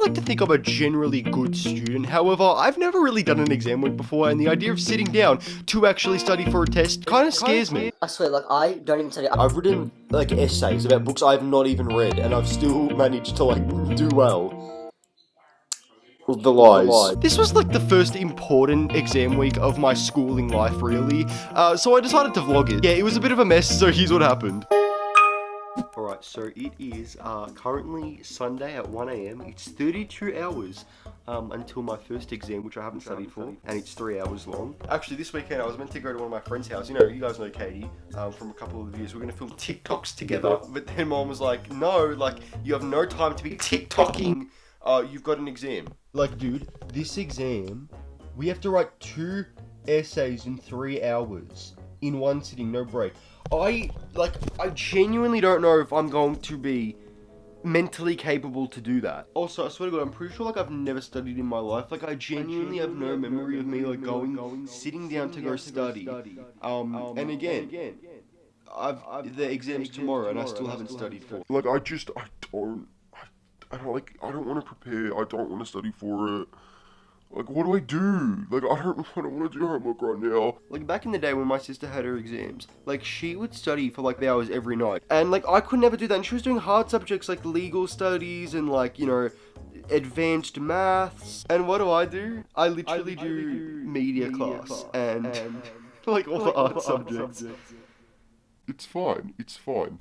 like to think I'm a generally good student. However, I've never really done an exam week before, and the idea of sitting down to actually study for a test kind of scares me. I swear, like, I don't even study. I've written like essays about books I've not even read, and I've still managed to like do well. The lies. This was like the first important exam week of my schooling life, really. So I decided to vlog it. Yeah, it was a bit of a mess, so here's what happened. Alright, so it is currently Sunday at 1 AM. It's 32 hours until my first exam, which I haven't studied for, and it's 3 hours long. Actually, this weekend I was meant to go to one of my friend's house. You know, you guys know Katie from a couple of videos. We're going to film TikToks together. But then Mom was like, no, like, you have no time to be TikToking. You've got an exam. Like, dude, this exam, we have to write 2 essays in 3 hours in one sitting, no break. I genuinely don't know if I'm going to be mentally capable to do that. Also, I swear to God, I'm pretty sure like I've never studied in my life. Like, I genuinely have no memory of me like sitting down to go study. And again, the exam's tomorrow and I still haven't studied for it. Like, I don't want to prepare. I don't want to study for it. Like, what do I do? Like, I don't want to do homework right now. Like, back in the day when my sister had her exams, like, she would study for like hours every night. And like, I could never do that. And she was doing hard subjects like legal studies and like, you know, advanced maths. And what do? I literally do media class and like all the art subjects. It's fine. It's fine.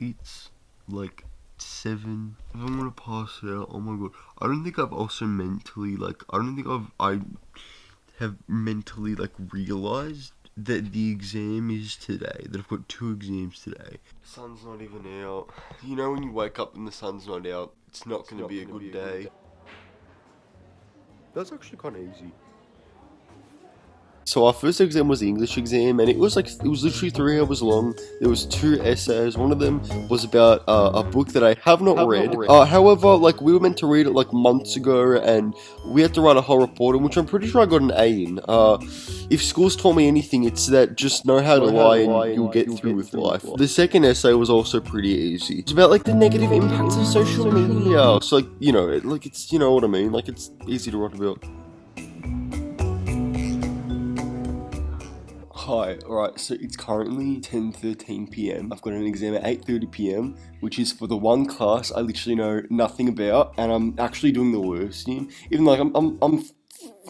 It's like 7. If I'm gonna pass it out, oh my God. I don't think I've also mentally I have mentally like realized that the exam is today, that I've got 2 exams today. Sun's not even out. You know when you wake up and the sun's not out, it's not gonna be a good day. That's actually kinda easy. So our first exam was the English exam, and it was literally 3 hours long. There was 2 essays. One of them was about a book that I have not read. However, like, we were meant to read it like months ago, and we had to write a whole report in which I'm pretty sure I got an A in. If school's taught me anything, it's that just know how to lie and you'll get through with life. The second essay was also pretty easy. It's about like the negative impacts of social media. So like, you know, it's, you know what I mean? Like, it's easy to write about. Hi, alright, so it's currently 10:13 PM. I've got an exam at 8:30 PM, which is for the one class I literally know nothing about, and I'm actually doing the worst in. Even like I don't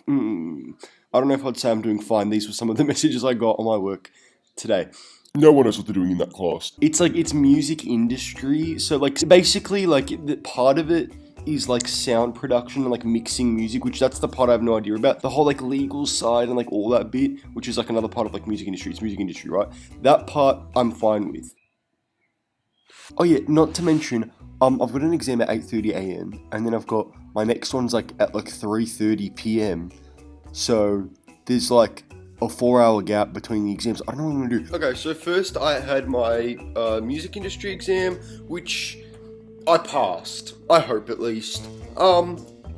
know if I'd say I'm doing fine. These were some of the messages I got on my work today. No one knows what they're doing in that class. It's like, it's music industry, so like, basically like, the part of it is like sound production and like mixing music, which that's the part I have no idea about. The whole like legal side and like all that bit, which is like another part of like music industry. It's music industry, right? That part I'm fine with. Oh yeah, not to mention, I've got an exam at 8:30 AM, and then I've got my next one's like at like 3:30 PM. So there's like a 4-hour gap between the exams. I don't know what I'm gonna do. Okay, so first I had my music industry exam, which I passed. I hope, at least.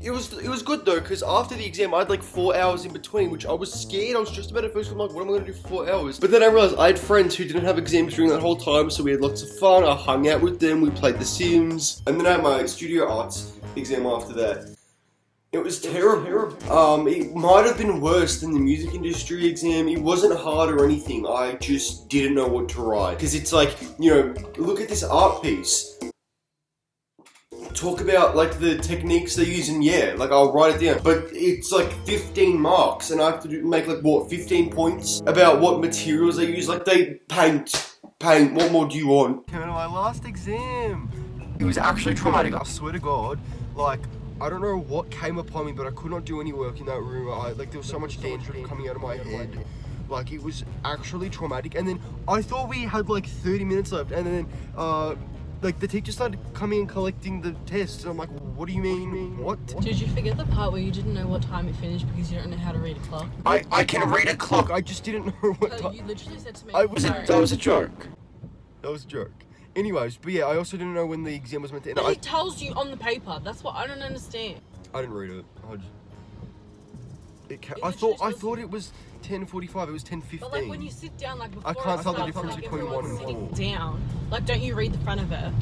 It was good though, because after the exam I had like 4 hours in between, which I was scared. I was just about to first, I'm like, what am I going to do for 4 hours? But then I realized I had friends who didn't have exams during that whole time, so we had lots of fun. I hung out with them, we played The Sims, and then I had my studio arts exam after that. It was terrible. It might have been worse than the music industry exam. It wasn't hard or anything. I just didn't know what to write. Because it's like, you know, look at this art piece. Talk about like the techniques they use, and yeah, like I'll write it down, but it's like 15 marks and I have to make like what, 15 points about what materials they use. Like, they paint, what more do you want? Came to my last exam. It was actually traumatic, I swear to God. Like, I don't know what came upon me, but I could not do any work in that room. Like, there was so much dandruff coming out of my head. Like, it was actually traumatic. And then I thought we had like 30 minutes left, and then like, the teacher started coming and collecting the tests, and I'm like, what do you mean? What? Did you forget the part where you didn't know what time it finished because you don't know how to read a clock? I can read a clock, I just didn't know what time. You literally said to me, That was a joke. That was a joke. Anyways, but yeah, I also didn't know when the exam was meant to end. It tells you on the paper. That's what I don't understand. I didn't read it. I thought it was 10:45. It was 10:15. But like, when you sit down, like, before I can't it tell the starts, difference like, between 1 and everyone's 4. sitting down. Like, don't you read the front of it?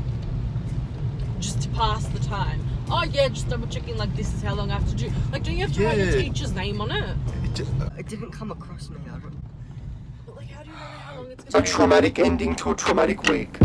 just to pass the time. Oh yeah, just double checking. Like this is how long I have to do. Like, don't you have to write your Yeah. teacher's name on it? It didn't come across me. But like, how do you know how long it's A gonna be? traumatic ending to a traumatic week.